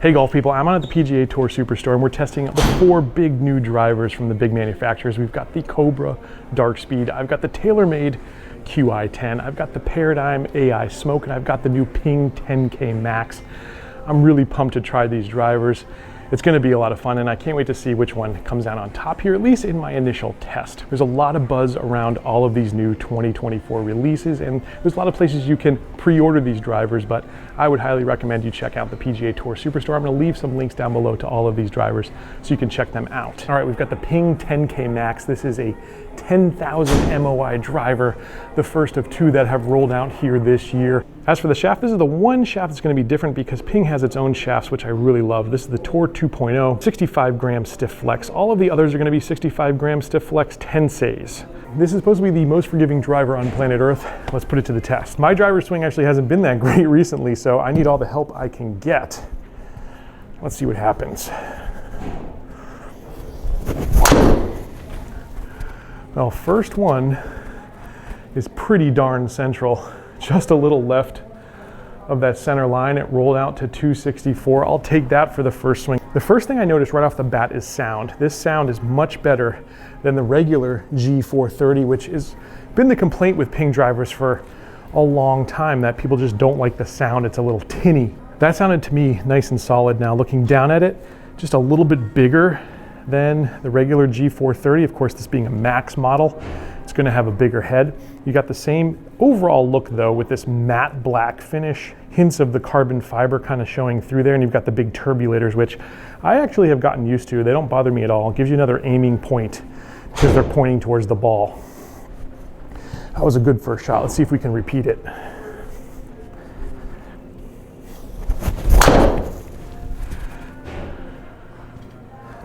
Hey golf people, I'm on at the PGA Tour Superstore and we're testing out the 4 big new drivers from the big manufacturers. We've got the Cobra Dark Speed, I've got the TaylorMade Qi10, I've got the Paradigm AI Smoke, and I've got the new Ping 10K Max. I'm really pumped to try these drivers. It's going to be a lot of fun and I can't wait to see which one comes out on top here, at least in my initial test. There's a lot of buzz around all of these new 2024 releases and there's a lot of places you can pre-order these drivers, but I would highly recommend you check out the PGA Tour Superstore. I'm going to leave some links down below to all of these drivers so you can check them out. All right, we've got the Ping 10K Max. This is a 10,000 MOI driver, the first of 2 that have rolled out here this year. As for the shaft, this is the one shaft that's going to be different because Ping has its own shafts, which I really love. This is the Tour 2.0, 65 gram stiff flex. All of the others are going to be 65 gram stiff flex Tenseis. This is supposed to be the most forgiving driver on planet Earth. Let's put it to the test. My driver swing actually hasn't been that great recently, so I need all the help I can get. Let's see what happens. Well, first one is pretty darn central. Just a little left of that center line. It rolled out to 264. I'll take that for the first swing. The first thing I noticed right off the bat is sound. This sound is much better than the regular G430, which has been the complaint with Ping drivers for a long time, that people just don't like the sound. It's a little tinny. That sounded to me nice and solid. Now looking down at it, just a little bit bigger than the regular G430. Of course, this being a Max model, it's going to have a bigger head. You got the same overall look though, with this matte black finish, hints of the carbon fiber kind of showing through there, and you've got the big turbulators, which I actually have gotten used to. They don't bother me at all. It gives you another aiming point because they're pointing towards the ball. That was a good first shot. Let's see if we can repeat it.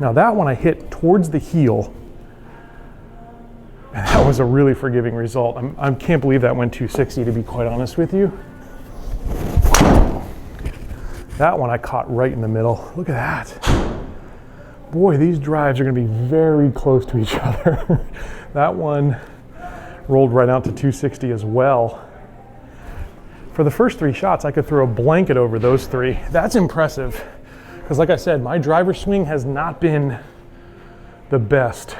Now that one I hit towards the heel, and that was a really forgiving result. I can't believe that went 260, to be quite honest with you. That one I caught right in the middle. Look at that. Boy, these drives are going to be very close to each other. That one rolled right out to 260 as well. For the first 3 shots, I could throw a blanket over those 3. That's impressive. Because like I said, my driver swing has not been the best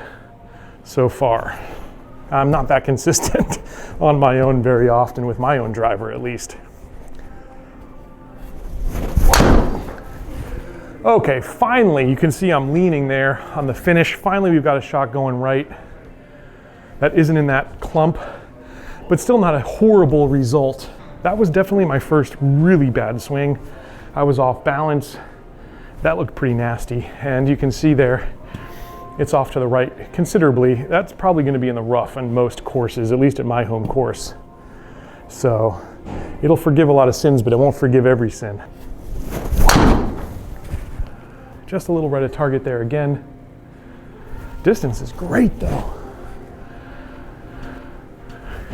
so far. I'm not that consistent on my own very often, with my own driver at least. Okay, finally, you can see I'm leaning there on the finish. Finally, we've got a shot going right. That isn't in that clump, but still not a horrible result. That was definitely my first really bad swing. I was off balance. That looked pretty nasty, and you can see there, it's off to the right considerably. That's probably going to be in the rough on most courses, at least at my home course. So it'll forgive a lot of sins, but it won't forgive every sin. Just a little right of target there again. Distance is great though.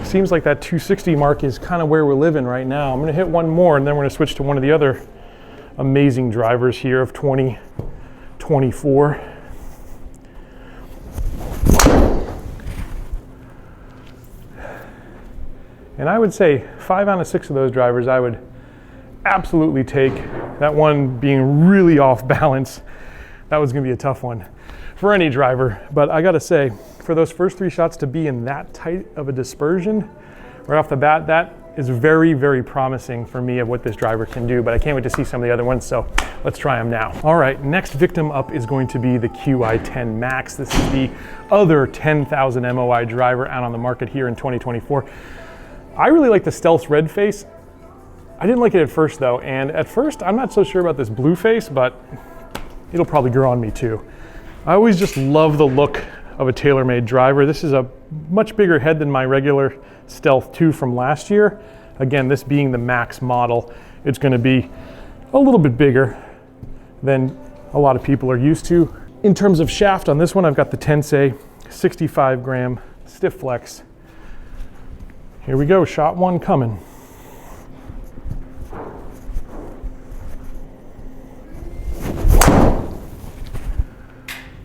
Seems like that 260 mark is kind of where we're living right now. I'm going to hit one more and then we're going to switch to one of the other amazing drivers here of 2024. And I would say 5 out of 6 of those drivers I would absolutely take. That one being really off balance, that was going to be a tough one for any driver. But I got to say, for those first 3 shots to be in that tight of a dispersion right off the bat, that is very, very promising for me of what this driver can do, but I can't wait to see some of the other ones, so let's try them now. All right, next victim up is going to be the Qi10 Max. This is the other 10,000 MOI driver out on the market here in 2024. I really like the Stealth Red face. I didn't like it at first though, and at first I'm not so sure about this blue face, but it'll probably grow on me too. I always just love the look of a TaylorMade driver. This is a much bigger head than my regular Stealth 2 from last year. Again, this being the Max model, it's going to be a little bit bigger than a lot of people are used to. In terms of shaft on this one, I've got the Tensei 65 gram stiff flex. Here we go, shot 1 coming.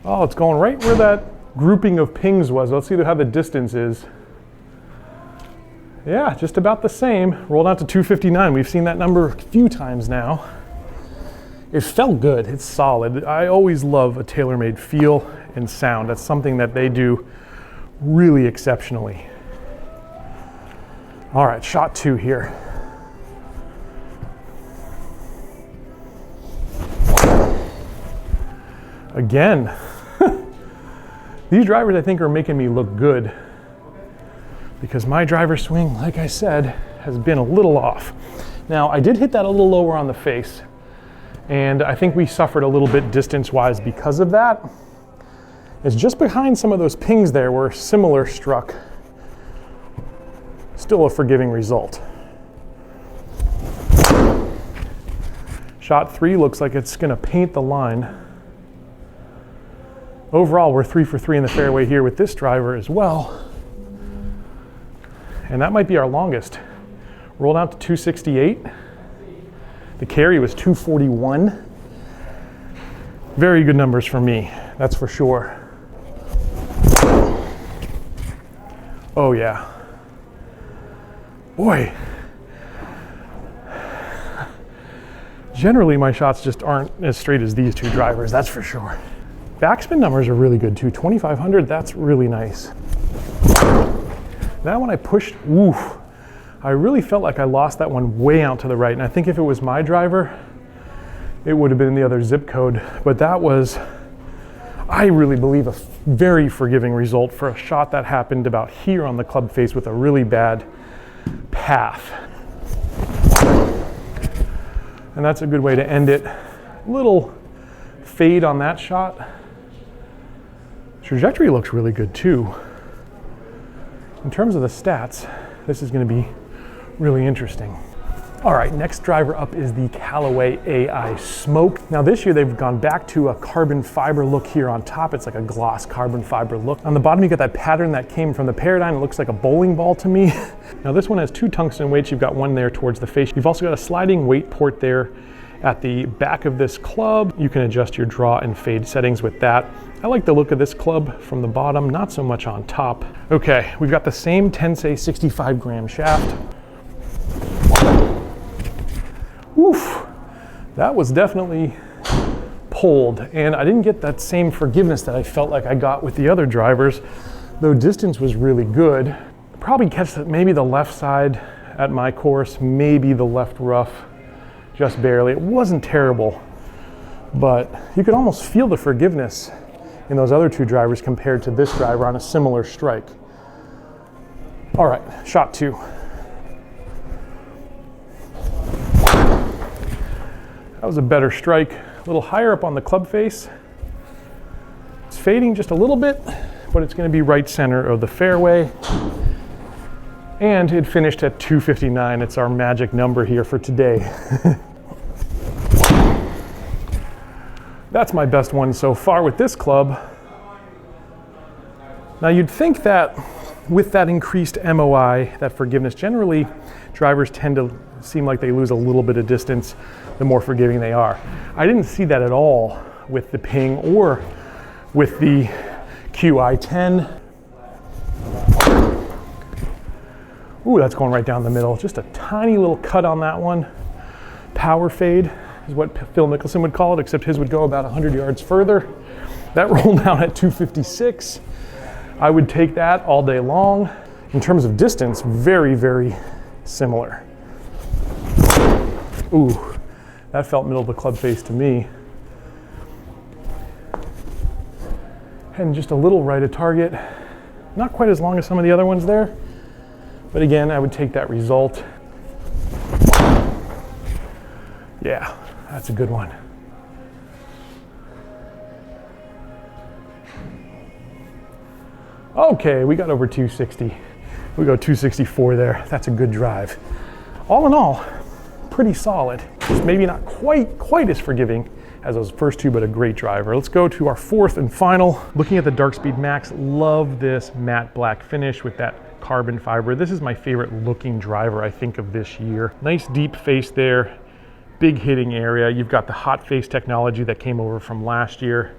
Oh, it's going right where that grouping of pings was. Let's see how the distance is. Yeah, just about the same. Rolled out to 259. We've seen that number a few times now. It felt good, it's solid. I always love a TaylorMade feel and sound. That's something that they do really exceptionally. All right, shot 2 here. Again, these drivers I think are making me look good because my driver swing, like I said, has been a little off. Now, I did hit that a little lower on the face, and I think we suffered a little bit distance-wise because of that. It's just behind some of those pings there where similar struck. Still a forgiving result. Shot 3 looks like it's gonna paint the line. Overall, we're 3 for 3 in the fairway here with this driver as well. And that might be our longest. Rolled out to 268. The carry was 241. Very good numbers for me, that's for sure. Oh yeah. Boy. Generally, my shots just aren't as straight as these two drivers, that's for sure. Backspin numbers are really good too. 2,500, that's really nice. That one I pushed, oof. I really felt like I lost that one way out to the right. And I think if it was my driver, it would have been the other zip code. But that was, I really believe, a very forgiving result for a shot that happened about here on the club face with a really bad path. And that's a good way to end it. Little fade on that shot. Trajectory looks really good too. In terms of the stats, this is going to be really interesting. All right, next driver up is the Callaway AI Smoke. Now this year they've gone back to a carbon fiber look here on top. It's like a gloss carbon fiber look. On the bottom you got that pattern that came from the Paradigm. It looks like a bowling ball to me. Now this one has 2 tungsten weights. You've got one there towards the face. You've also got a sliding weight port there at the back of this club. You can adjust your draw and fade settings with that. I like the look of this club from the bottom, not so much on top. Okay, we've got the same Tensei 65 gram shaft. Oof, that was definitely pulled, and I didn't get that same forgiveness that I felt like I got with the other drivers, though distance was really good. Probably catch maybe the left side at my course, maybe the left rough, just barely. It wasn't terrible, but you could almost feel the forgiveness in those other 2 drivers compared to this driver on a similar strike. All right, shot 2. That was a better strike, a little higher up on the club face. It's fading just a little bit, but it's going to be right center of the fairway. And it finished at 259. It's our magic number here for today. That's my best one so far with this club. Now you'd think that with that increased MOI, that forgiveness, generally drivers tend to seem like they lose a little bit of distance the more forgiving they are. I didn't see that at all with the Ping or with the Qi 10. Ooh, that's going right down the middle. Just a tiny little cut on that one. Power fade is what Phil Mickelson would call it, except his would go about 100 yards further. That rolled down at 256. I would take that all day long. In terms of distance, very, very similar. Ooh, that felt middle of the club face to me. And just a little right of target. Not quite as long as some of the other ones there, but again, I would take that result. Yeah, that's a good one. Okay, we got over 260. We go 264 there. That's a good drive. All in all, pretty solid. Just maybe not quite as forgiving as those first 2, but a great driver. Let's go to our 4th and final. Looking at the Darkspeed Max, love this matte black finish with that carbon fiber. This is my favorite looking driver, I think, of this year. Nice deep face there, big hitting area. You've got the hot face technology that came over from last year.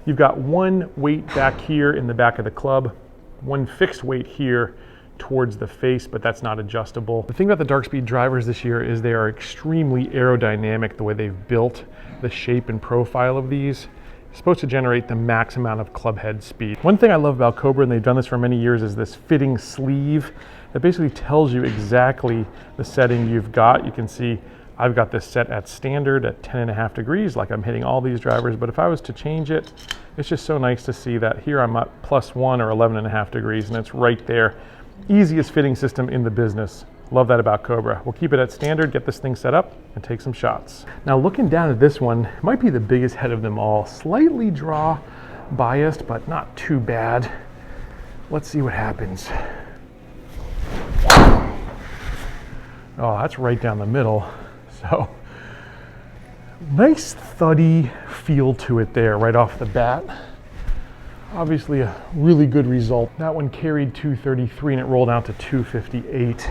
You've got one weight back here in the back of the club, one fixed weight here towards the face, but that's not adjustable. The thing about the dark speed drivers this year is they are extremely aerodynamic. The way they've built the shape and profile of these is supposed to generate the max amount of club head speed. One thing I love about Cobra, and they've done this for many years, is this fitting sleeve that basically tells you exactly the setting you've got. You can see I've got this set at standard at 10.5 degrees, like I'm hitting all these drivers, but if I was to change it, it's just so nice to see that here I'm at +1 or 11.5 degrees, and it's right there. Easiest fitting system in the business. Love that about Cobra. We'll keep it at standard, get this thing set up, and take some shots. Now looking down at this one, might be the biggest head of them all. Slightly draw biased, but not too bad. Let's see what happens. Oh, that's right down the middle. So, nice thuddy feel to it there right off the bat. Obviously a really good result. That one carried 233 and it rolled out to 258.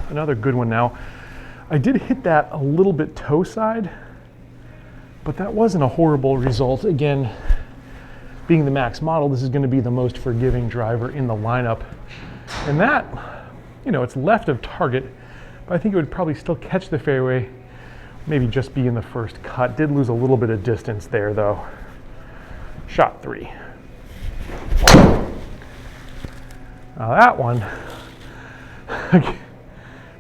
Another good one now. I did hit that a little bit toe side, but that wasn't a horrible result. Again, being the Max model, this is going to be the most forgiving driver in the lineup. And that, you know, it's left of target, but I think it would probably still catch the fairway, maybe just be in the first cut. Did lose a little bit of distance there though. Shot 3. Now that one,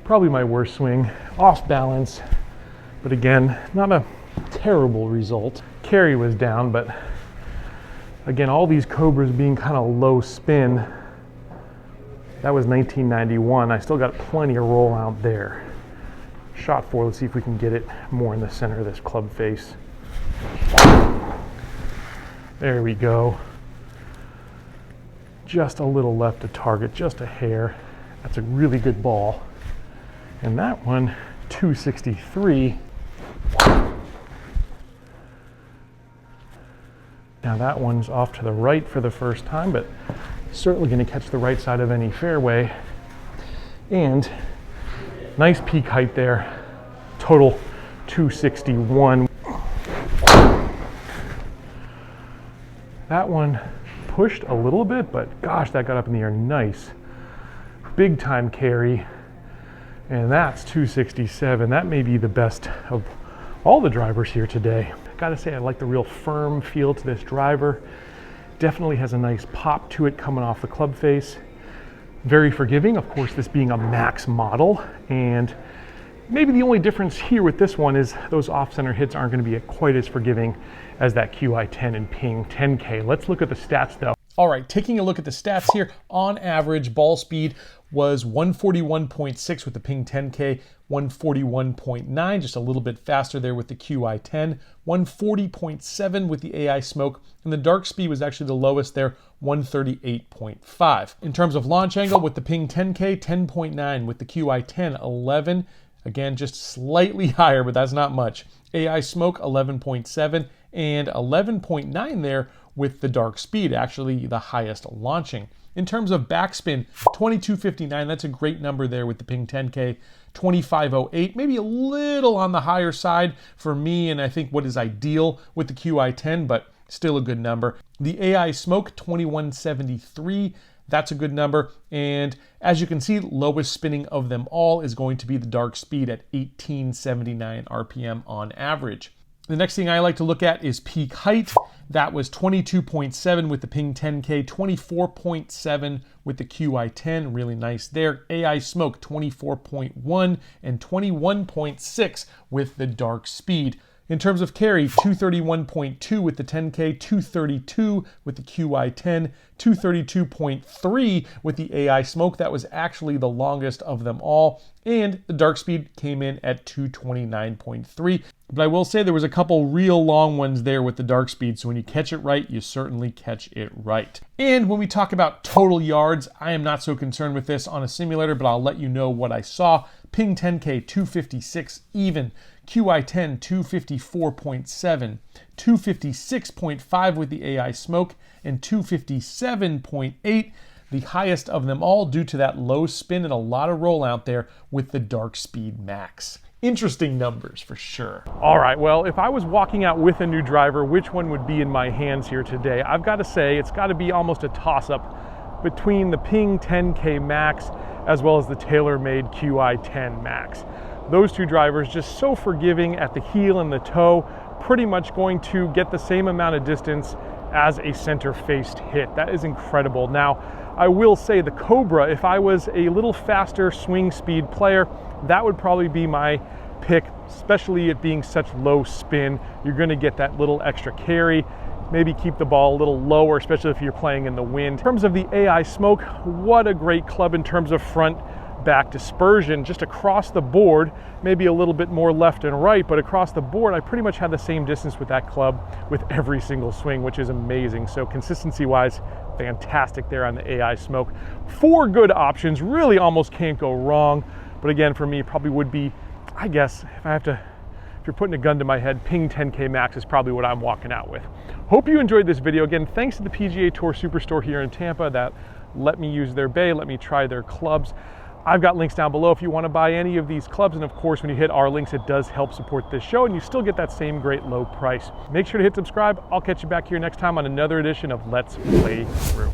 probably my worst swing. Off balance, but again, not a terrible result. Carry was down, but again, all these Cobras being kind of low spin. That was 1991. I still got plenty of roll out there. Shot 4, let's see if we can get it more in the center of this club face. There we go. Just a little left to target, just a hair. That's a really good ball. And that one, 263. Now that one's off to the right for the first time, but certainly going to catch the right side of any fairway. And nice peak height there. Total 261. That one pushed a little bit, but gosh, that got up in the air nice. Big time carry. And that's 267. That may be the best of all the drivers here today. Gotta say, I like the real firm feel to this driver. Definitely has a nice pop to it coming off the club face. Very forgiving, of course, this being a Max model. And maybe the only difference here with this one is those off-center hits aren't gonna be quite as forgiving as that Qi and Ping 10K. Let's look at the stats though. All right, taking a look at the stats here, on average, ball speed was 141.6 with the Ping 10K, 141.9, just a little bit faster there with the Qi, 140.7 with the AI Smoke, and the dark speed was actually the lowest there, 138.5. In terms of launch angle, with the Ping 10K, 10.9, with the Qi, 11. Again, just slightly higher, but that's not much. AI Smoke, 11.7, and 11.9 there with the dark speed, actually the highest launching. In terms of backspin, 2259, that's a great number there with the Ping 10K. 2508, maybe a little on the higher side for me, and I think what is ideal with the Qi, but still a good number. The AI Smoke, 2173, that's a good number. And as you can see, lowest spinning of them all is going to be the dark speed at 1879 RPM on average. The next thing I like to look at is peak height. That was 22.7 with the Ping 10K, 24.7 with the Qi, really nice there. AI Smoke, 24.1 and 21.6 with the dark speed. In terms of carry, 231.2 with the 10K, 232 with the Qi, 232.3 with the AI Smoke. That was actually the longest of them all. And the dark speed came in at 229.3. But I will say there was a couple real long ones there with the dark speed. So when you catch it right, you certainly catch it right. And when we talk about total yards, I am not so concerned with this on a simulator, but I'll let you know what I saw. Ping 10K, 256 even. Qi, 254.7, 256.5 with the AI Smoke, and 257.8 the highest of them all due to that low spin and a lot of roll out there with the Dark Speed Max. Interesting numbers for sure. All right, well, if I was walking out with a new driver, which one would be in my hands here today? I've got to say it's got to be almost a toss-up between the Ping 10K Max as well as the TaylorMade Qi 10 Max. Those two drivers just so forgiving at the heel and the toe, pretty much going to get the same amount of distance as a center-faced hit. That is incredible. Now, I will say the Cobra, if I was a little faster swing speed player, that would probably be my pick, especially it being such low spin. You're gonna get that little extra carry, maybe keep the ball a little lower, especially if you're playing in the wind. In terms of the AI Smoke, what a great club in terms of front back dispersion, just across the board, maybe a little bit more left and right, but across the board, I pretty much had the same distance with that club with every single swing, which is amazing. So consistency wise, fantastic there on the AI Smoke. 4 good options, really almost can't go wrong. But again, for me, probably would be, I guess, if you're putting a gun to my head, Ping 10K Max is probably what I'm walking out with. Hope you enjoyed this video. Again, thanks to the PGA Tour Superstore here in Tampa that let me use their bay, let me try their clubs. I've got links down below if you want to buy any of these clubs. And of course, when you hit our links, it does help support this show and you still get that same great low price. Make sure to hit subscribe. I'll catch you back here next time on another edition of Let's Play Through.